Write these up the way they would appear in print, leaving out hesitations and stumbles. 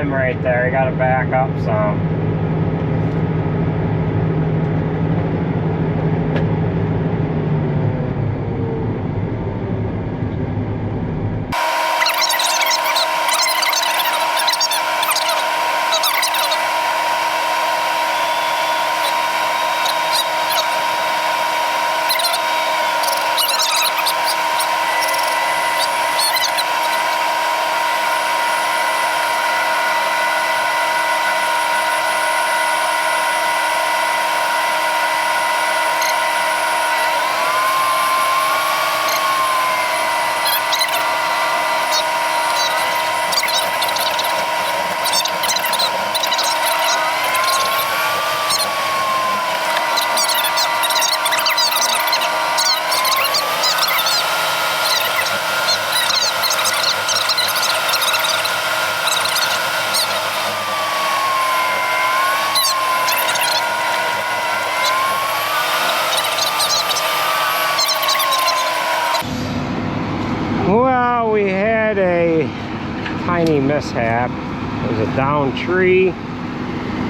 him right there. He got to back up some. Well, we had a tiny mishap. There's a downed tree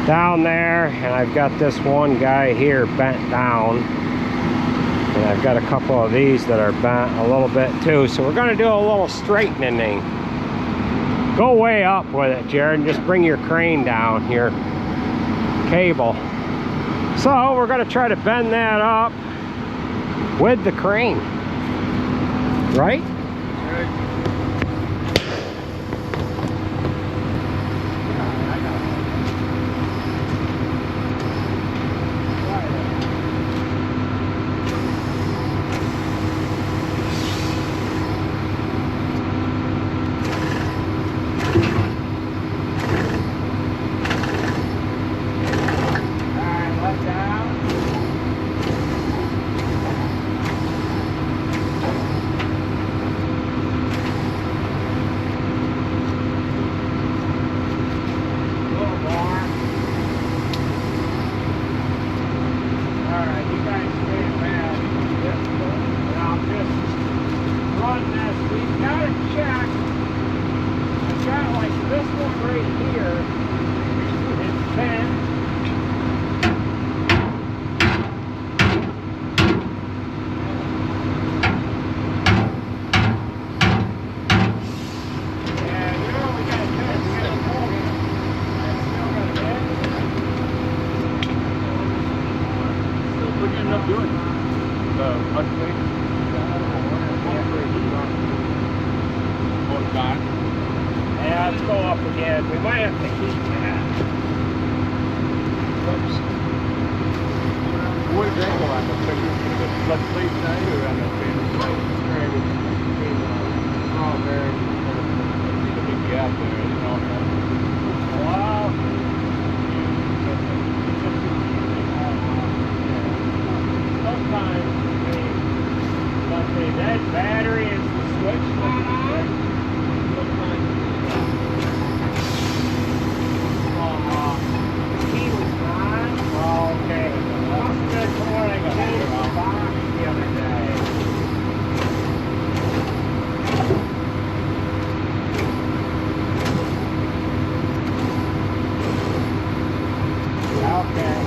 down there, and I've got this one guy here bent down, and I've got a couple of these that are bent a little bit too. So we're going to do a little straightening. Go way up with it, Jared, and just bring your crane down, your cable. So we're going to try to bend that up with the crane, right? Yeah, let's go up again. We might have to keep that. Oops. What did they go on? Let's leave now. You're on the strawberry. The big gap there. You know. Wow. Sometimes that battery is the switch. He was gone. Oh, okay. Must have been from when I came the box the other day. Okay.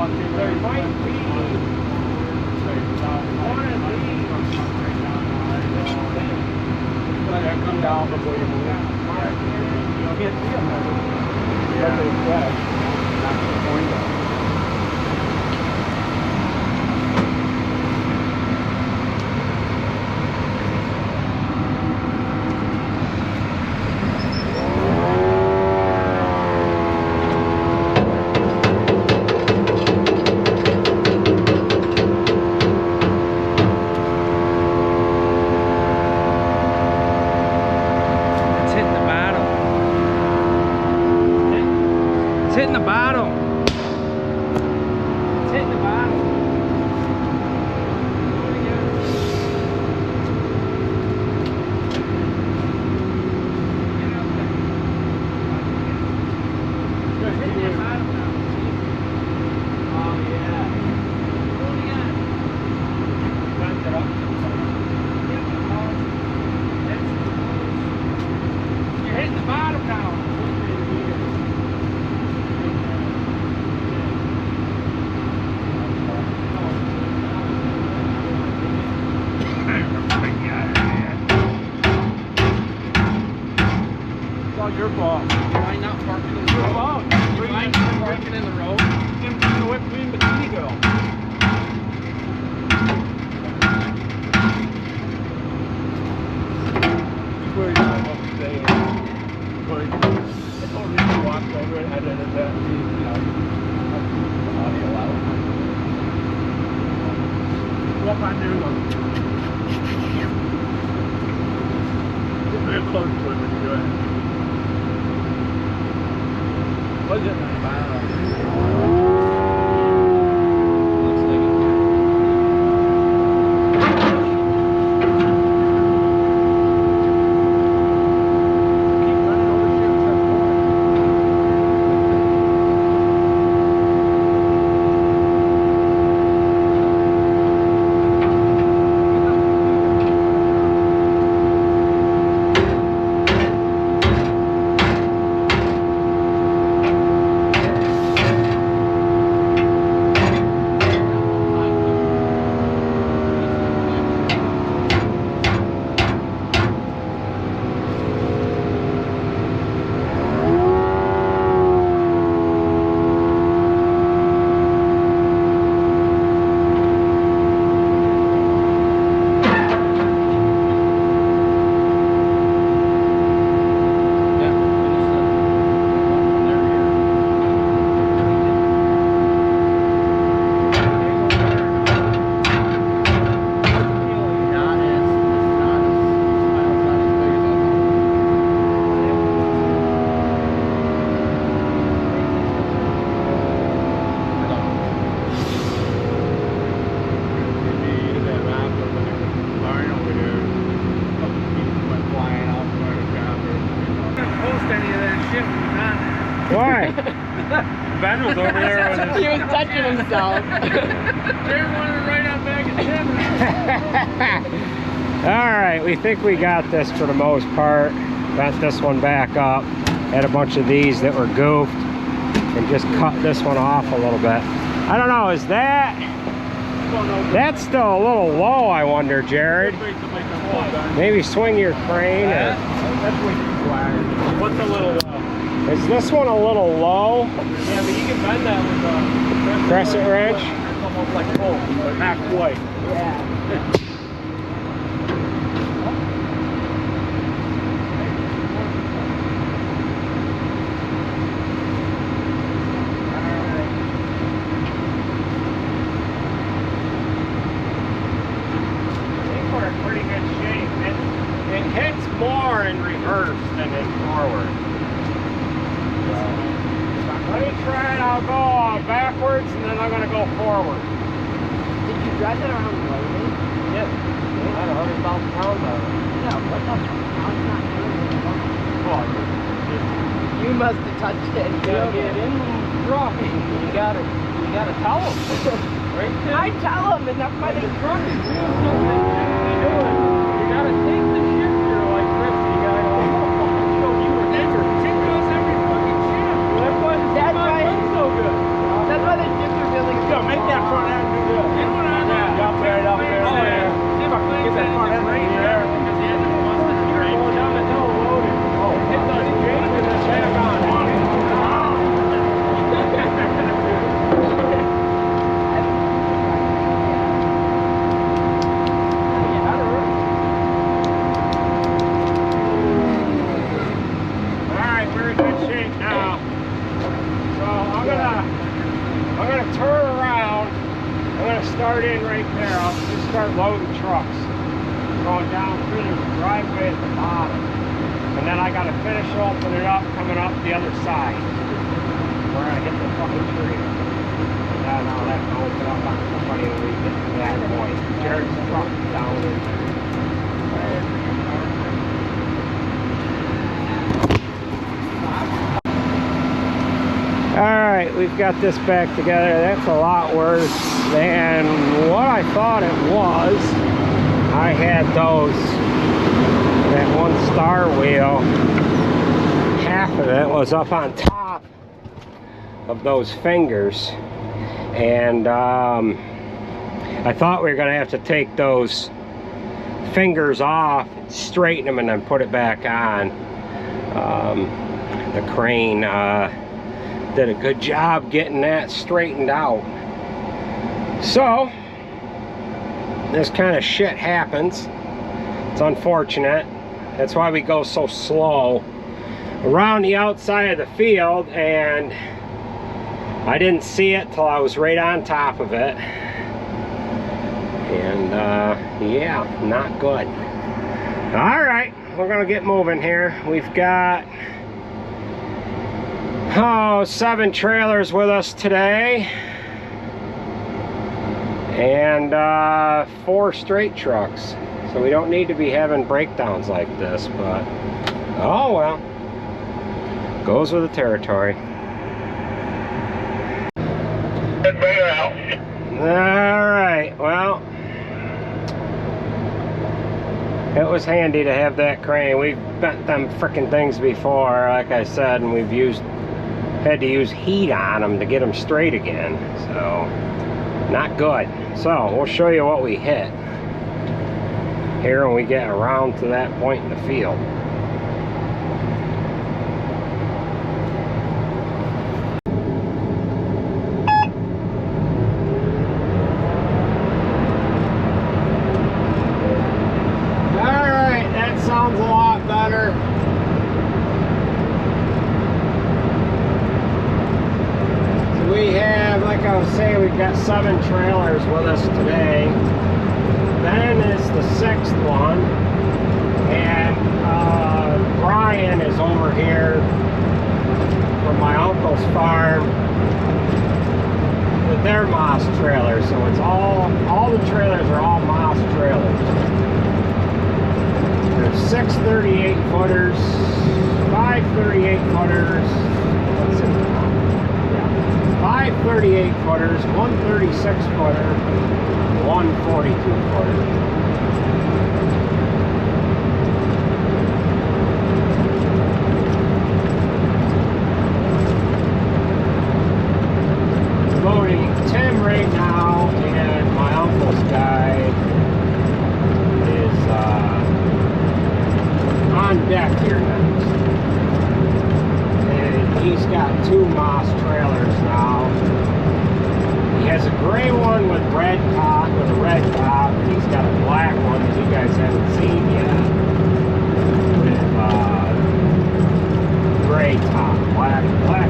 There might be one of these. Come down before you move. You can't see them there. Yeah. That's the point. it's your fault. Why not parking in the Your road? fault. Why not parking in the road? In the whip between bikini girl. Before you know what to say, I told you to walk over and edited that. You know, audio out. Walk on doing them. Get very close to it when you do it. Was it nice? Looks like it. Keep running over shit except more. Why? Ben was over there with his... He was touching himself. Jared wanted to ride out back at him. Alright, we think we got this for the most part. Bent this one back up. Had a bunch of these that were goofed. And just cut this one off a little bit. I don't know, is that... That's still a little low, I wonder, Jared. Maybe swing your crane or... That's way too flat. What's a little Is this one a little low? Yeah, but you can bend that with a Crescent wrench? It's almost like full, but not quite. Yeah. Pretty good shape. It hits more in reverse than in forward. Let me try it. I'll go backwards and then I'm going to go forward. Did you drive that around lately? Yep. I had 100,000 pounds on it. No, what the fuck? Not Oh, you must have touched it. you gotta get in the truck. You gotta tell them. Right there. I tell him, and that's why they truck is doing something they do it. You gotta take the shifter like this. You gotta go, I'm gonna fucking show you a nigger. Take us every fucking shift. That's why the That's front right. wind's so good. That's why they shifter building. Yo, make that front end do this. Yeah, up there, up there, up there. See if I can get that front end right there. You're going down the hill loaded. Oh, it does change and it's back on. Alright, we're in good shape now. So I'm gonna turn around. I'm gonna start in right there. I'll just start loading trucks. Going down through the driveway at the bottom. And then I gotta finish opening it up, coming up the other side. Where I hit the fucking tree. And then I'll have to open up on somebody when we get to that point. Jared's truck down in there. Alright, we've got this back together. That's a lot worse than what I thought it was. I had that one star wheel, half of it was up on top of those fingers. And I thought we were going to have to take those fingers off, straighten them, and then put it back on. The crane did a good job getting that straightened out. So this kind of shit happens. It's unfortunate. That's why we go so slow around the outside of the field, and I didn't see it till I was right on top of it. And yeah, not good. All right, we're gonna get moving here. We've got 7 trailers with us today, and 4 straight trucks. So we don't need to be having breakdowns like this, but oh well, goes with the territory. All right, well, it was handy to have that crane. We've bent them frickin' things before, like I said, and we've had to use heat on them to get them straight again. So not good. So we'll show you what we hit here when we get around to that point in the field. Alright, that sounds a lot better. So we have, like I was saying, we've got 7 trailers with us today. Ben is the 6th one, and Brian is over here from my uncle's farm with their Moss trailers. So it's all the trailers are all Moss trailers. There's 6 38 footers, 5 38 footers, what's it called? Yeah. 5 38 footers, 1 36 footer, 1 42 footer. Loading Tim right now, and my uncle's guy is on deck here next. And he's got 2 Moss trailers now. He has a gray one with a red top, and he's got a black one that you guys haven't seen yet with gray top, black and gray.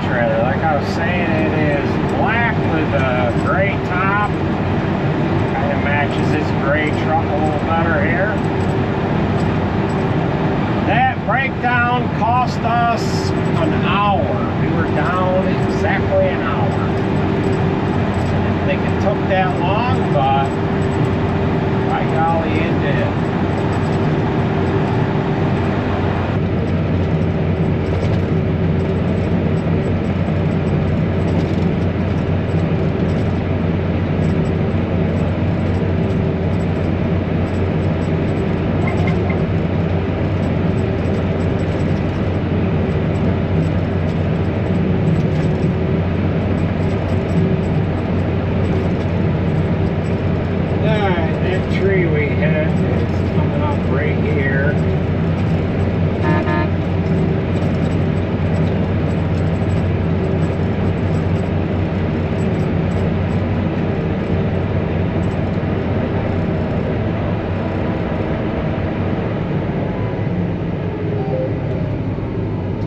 Trailer. Like I was saying, it is black with a gray top. Kind of matches his gray truck a little better here. That breakdown cost us an hour. We were down exactly an hour. I didn't think it took that long, but by golly, it did.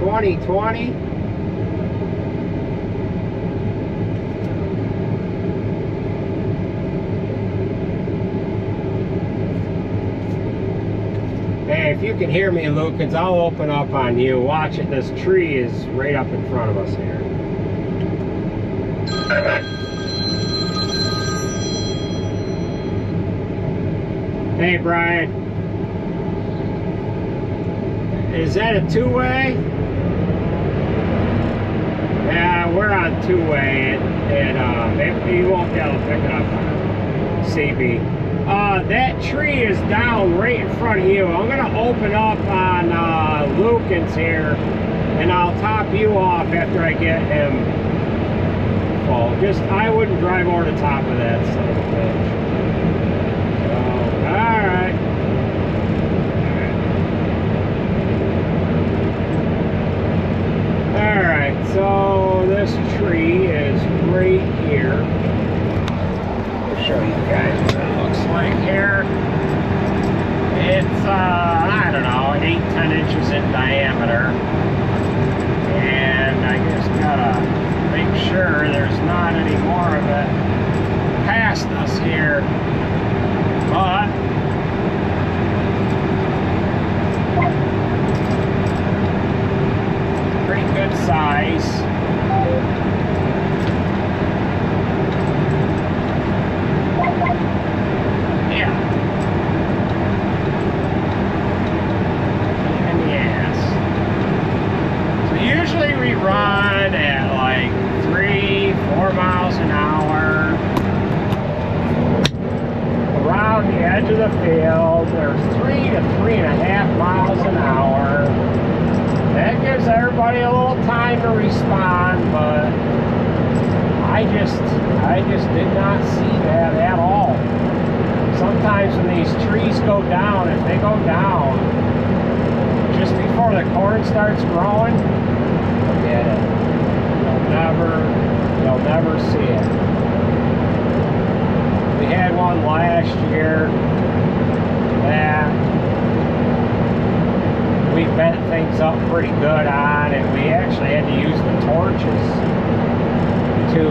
$20.20. Hey, if you can hear me, Lucas, I'll open up on you. Watch it. This tree is right up in front of us here. Hey, Brian. Is that a two-way? Yeah, we're on two-way, and you won't be able to pick it up on CB. That tree is down right in front of you. I'm gonna open up on Lucan's here, and I'll top you off after I get him full. Just, I wouldn't drive over the top of that son of a bitch. So, alright. Alright, so this tree is right here. I'll show you guys what it looks like here. It's, I don't know, 8-10 inches in diameter. And I just gotta make sure there's not any more of it past us here. But pretty good size. Yeah. And yes. So usually we run at like 3-4 miles an hour around the edge of the field. There's 3 to 3.5 miles an hour. That gives everybody a little time to respond, but I just did not see that at all. Sometimes when these trees go down, if they go down just before the corn starts growing, forget it. You'll never see it. We had one last year that we bent things up pretty good on, and we actually had to use the torches to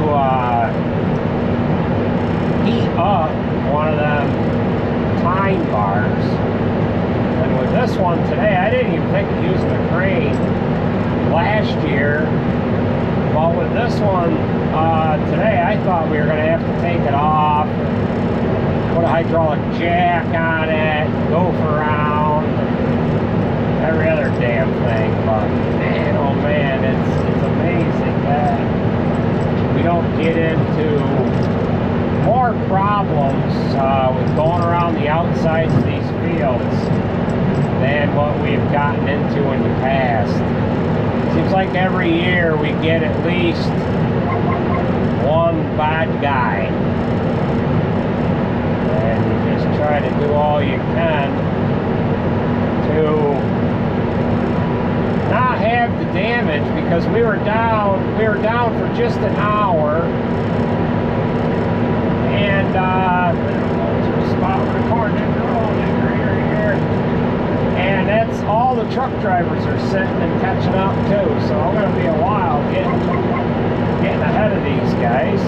heat up one of them pine bars. And with this one today, I didn't even think of using the crane last year, but with this one today, I thought we were going to have to take it off, put a hydraulic jack on it, go for around, every other damn thing. But man, oh man, it's amazing that we don't get into more problems with going around the outsides of these fields than what we've gotten into in the past. Seems like every year we get at least one bad guy, and you just try to do all you can to not have the damage, because we were down for just an hour, and there's a spot where the corn didn't grow here, and that's all the truck drivers are sitting and catching up too. So I'm going to be a while getting ahead of these guys.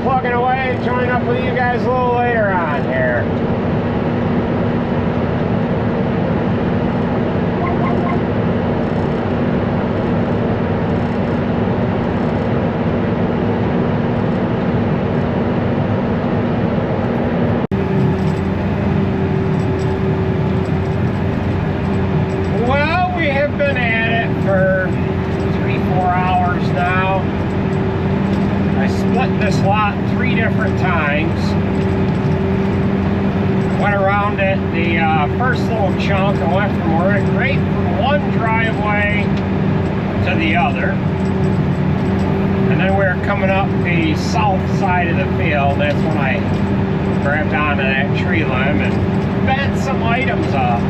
Plugging away and join up with you guys a little later on here. Well, we have been at it for 3-4 hours now. I split this lot 3 different times. Went around it the first little chunk and went from right from one driveway to the other. And then we were coming up the south side of the field. That's when I grabbed onto that tree limb and bent some items up.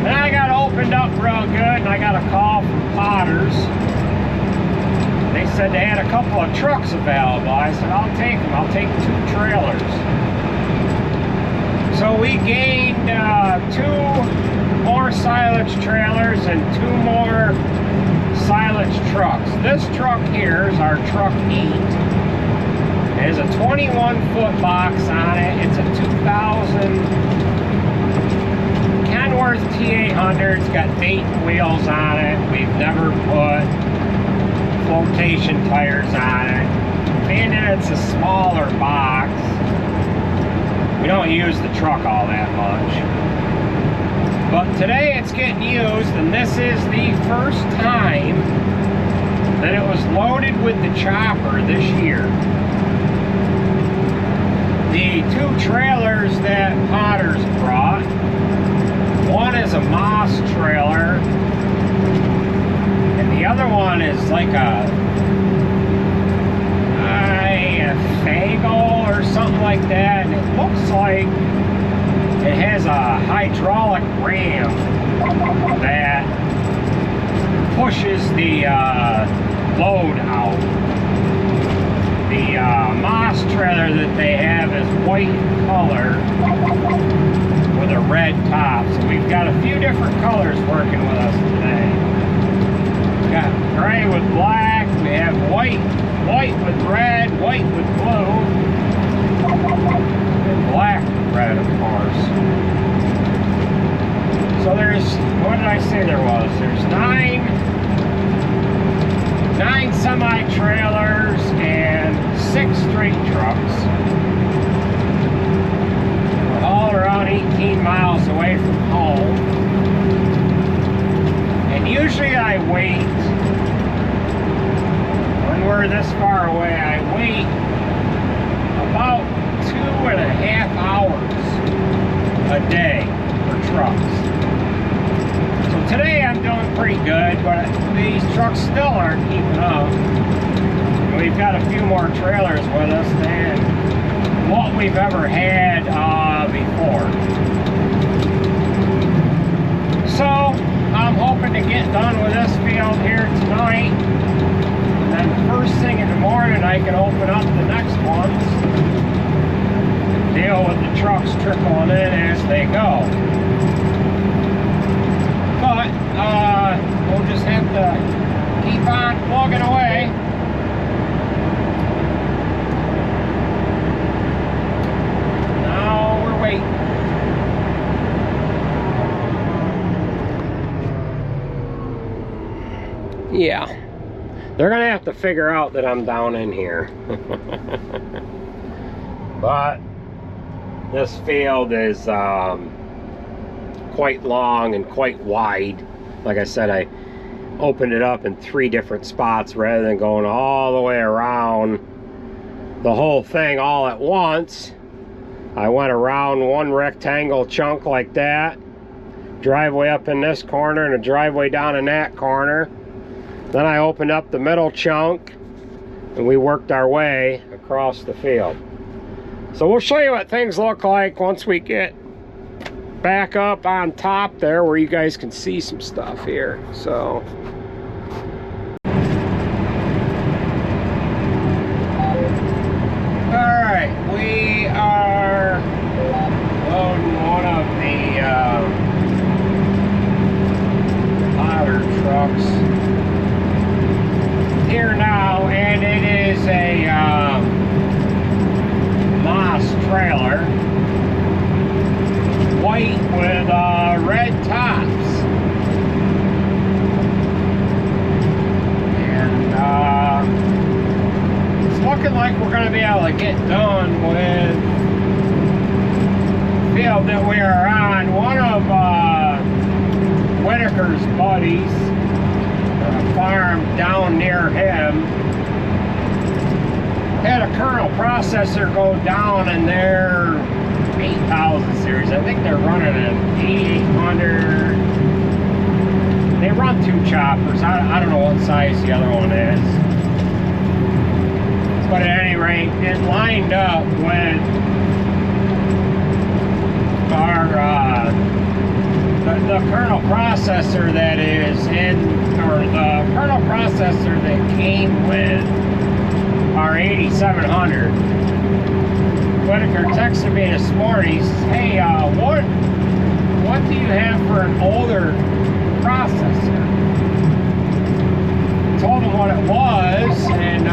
And I got opened up real good, and I got a call from Potters. They said they had a couple of trucks available. I said, I'll take them. I'll take 2 trailers. So we gained 2 more silage trailers and 2 more silage trucks. This truck here is our truck 8. It has a 21-foot box on it. It's a 2000 Kenworth T800. It's got Dayton wheels on it. We've never put flotation tires on it. Being that it's a smaller box, we don't use the truck all that much. But today it's getting used, and this is the first time that it was loaded with the chopper this year. The 2 trailers that Potter's brought, one is a Moss trailer, and the other one is like a Fagel or something like that, and it looks like it has a hydraulic ram that pushes the load out. The Moss trailer that they have is white in color with a red top. So we've got a few different colors working with us today. We've got gray with black, we have white with red, white with blue, and black with red, of course. So there's, what did I say there was? There's 9 semi-trailers and 6 straight trucks. We're all around 18 miles away from home. And usually I wait, when we're this far away, I wait about 2.5 hours a day for trucks. So today I'm doing pretty good, but these trucks still aren't keeping up. We've got a few more trailers with us than what we've ever had before. So I'm hoping to get done with this field here tonight, and then first thing in the morning I can open up the next ones, deal with the trucks trickling in as they go. But we'll just have to keep on plugging away. Now we're waiting. Yeah, they're gonna have to figure out that I'm down in here. But this field is quite long and quite wide. Like I said, I opened it up in 3 different spots rather than going all the way around the whole thing all at once. I went around one rectangle chunk like that, driveway up in this corner and a driveway down in that corner. Then I opened up the middle chunk and we worked our way across the field. So we'll show you what things look like once we get back up on top there where you guys can see some stuff here. So alright, we are loading one of the ladder trucks here now, and it is a Moss trailer, white with red tops, and it's looking like we're going to be able to get done with the field that we are on. One of Whitaker's buddies, a farm down near him, had a kernel processor go down in their 8000 series. I think they're running an 8800. They run 2 choppers. I don't know what size the other one is. But at any rate, it lined up with our the kernel processor that is in, or the kernel processor that came with our 8700. Whitaker or texted me this morning. He says, hey, what do you have for an older processor? I told him what it was, and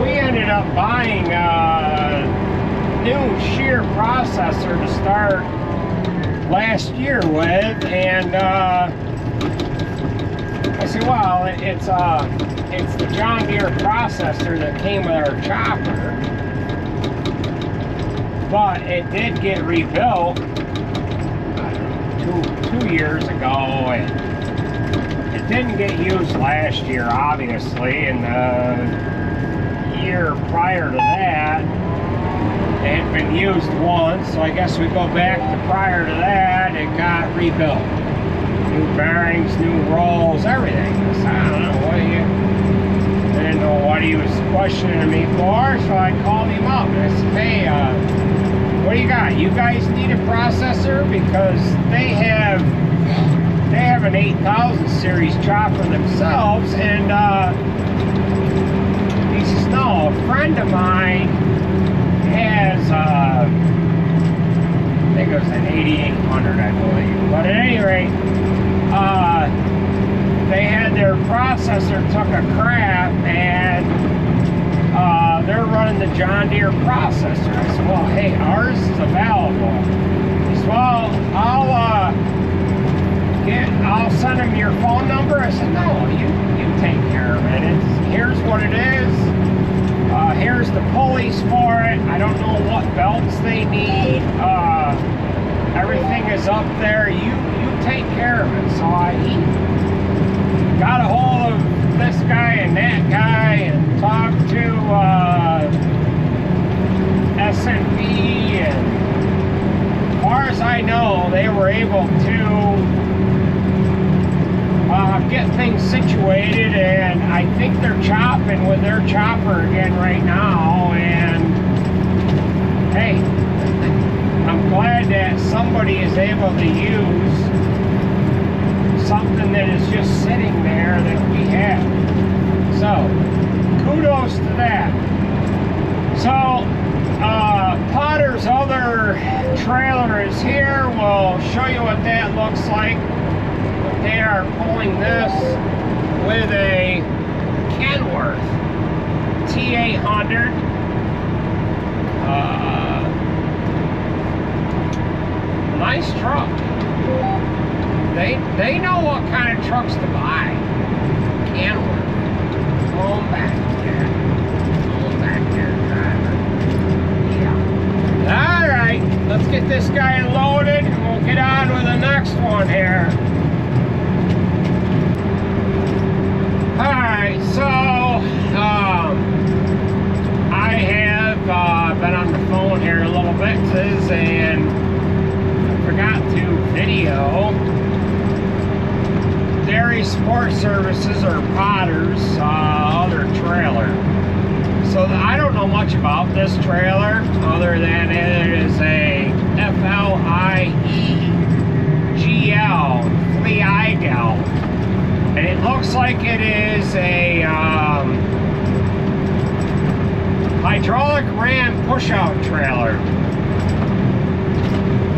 we ended up buying a new shear processor to start last year with, and I said, well, it's the John Deere processor that came with our chopper, but it did get rebuilt, I don't know, two years ago, and it didn't get used last year, obviously, and the year prior to that, it had been used once, so I guess we go back to prior to that, it got rebuilt. New bearings, new rolls, everything. So I don't know what I didn't know what he was questioning me for, so I called him up and I said, hey, what do you got? You guys need a processor? Because they have an 8000 series chopper themselves, and he says, no, a friend of mine has I think it was an 8800, I believe. But at any rate, they had their processor took a crap, and they're running the John Deere processor. I said, well, hey, ours is available. He said, well, I'll send him your phone number. I said, no, you take care of it. Here's what it is. Here's the pulleys for it. I don't know what belts they need. Everything is up there. You take care of it. So he got a hold of this guy and that guy and talked to S&P, and as far as I know, they were able to get things situated, and I think they're chopping with their chopper again right now, and hey, I'm glad that somebody is able to use something that is just sitting there that we have. So, kudos to that. So, Potter's other trailer is here. We'll show you what that looks like. They are pulling this with a Kenworth T800. Nice truck. They know what kind of trucks to buy. Kenworth. Pull them back there. Pull them back there, driver. Yeah. Alright, let's get this guy loaded and we'll get on with the next one here. Alright, so I have been on the phone here a little bit, and I forgot to video Dairy Support Services, or Potter's other trailer. So I don't know much about this trailer other than it is a F-L-I-E-G-L, Fleigel. And it looks like it is a hydraulic ram push-out trailer.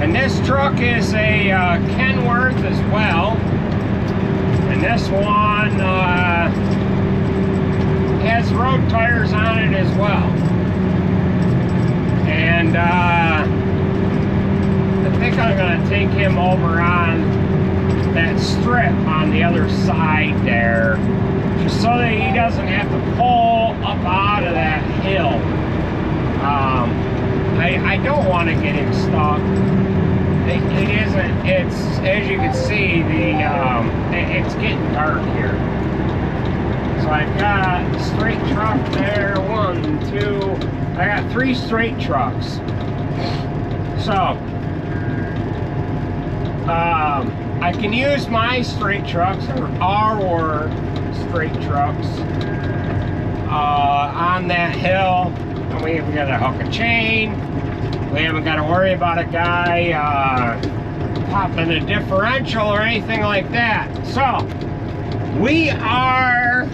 And this truck is a Kenworth as well. And this one has road tires on it as well. And I think I'm going to take him over on that strip on the other side there, just so that he doesn't have to pull up out of that hill. I don't want to get him stuck. It isn't, it's, as you can see, it's getting dark here. So I've got a straight truck there, 1, 2, I got 3 straight trucks. So, I can use my straight trucks, or our straight trucks, on that hill. And we haven't got to hook a chain. We haven't got to worry about a guy popping a differential or anything like that. So, we are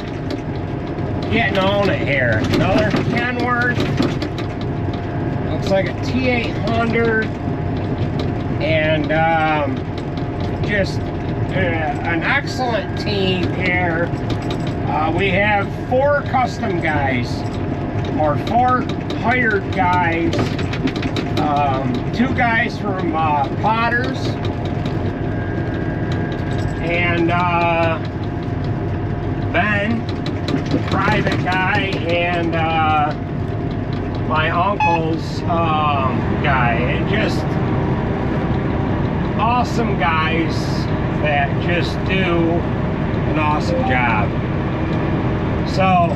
getting on it here. Another Kenworth. Looks like a T800. And just an excellent team here. We have 4 custom guys, or 4 hired guys. 2 guys from Potters, and Ben, the private guy, and my uncle's guy, and just awesome guys that just do an awesome job. So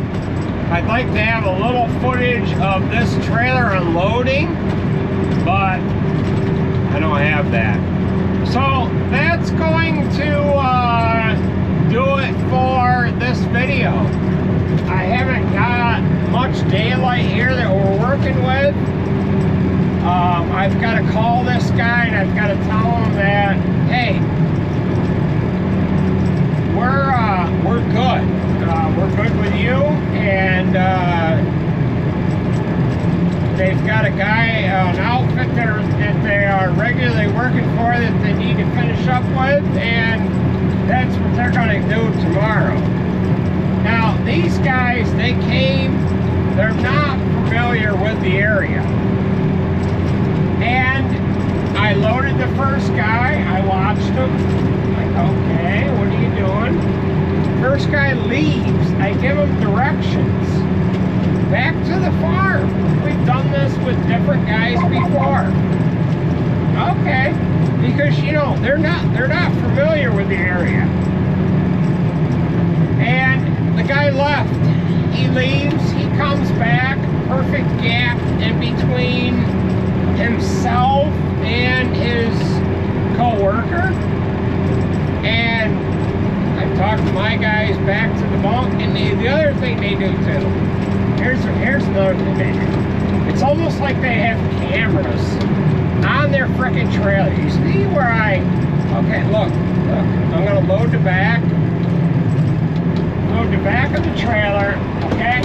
I'd like to have a little footage of this trailer unloading, but I don't have that. So that's going to do it for this video. I haven't got much daylight here that we're working with. I've got to call this guy and I've got to tell him that, hey, we're good. We're good with you, and they've got a guy, an outfit that they are regularly working for that they need to finish up with, and that's what they're going to do tomorrow. Now, these guys, they're not familiar with the area. And I loaded the first guy, I watched him, like, okay, what are you doing? First guy leaves, I give him directions. Back to the farm. We've done this with different guys before. Okay, because you know they're not familiar with the area. And the guy left. He leaves. He comes back. Perfect gap in between himself and his co-worker. And I talked to my guys back to the bunk, and the other thing they do too. Here's another thing they do. It's almost like they have cameras on their frickin' trailer. You see where okay, look, I'm gonna load the back of the trailer, okay?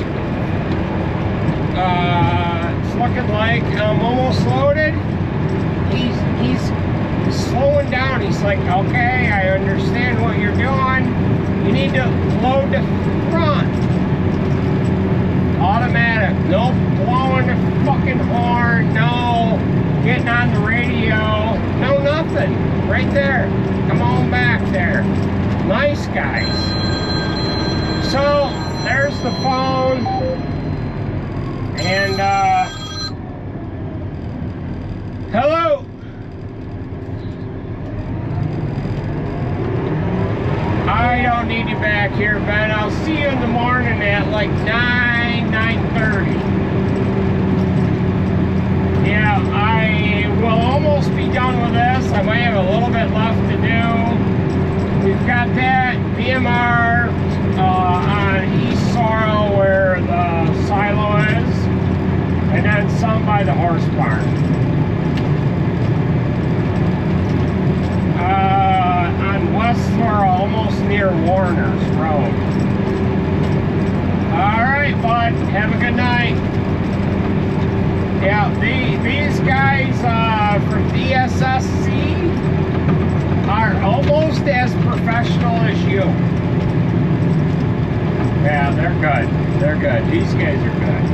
It's looking like I'm almost loaded. He's slowing down. He's like, okay, I understand what you're doing. You need to load the front. Automatic, no blowing the fucking horn, no getting on the radio, no nothing. Right there. Come on back there. Nice guys. So there's the phone. And hello. I don't need you back here, Ben. I'll see you in the morning at like 9:30. Yeah, I will almost be done with this. I might have a little bit left to do. We've got that BMR on East Sorrel where the silo is, and then some by the horse barn. On West Sorrel, almost near Warner's Road. Alright, bud. Have a good night. Yeah, these guys from DSSC are almost as professional as you. Yeah, they're good. They're good. These guys are good.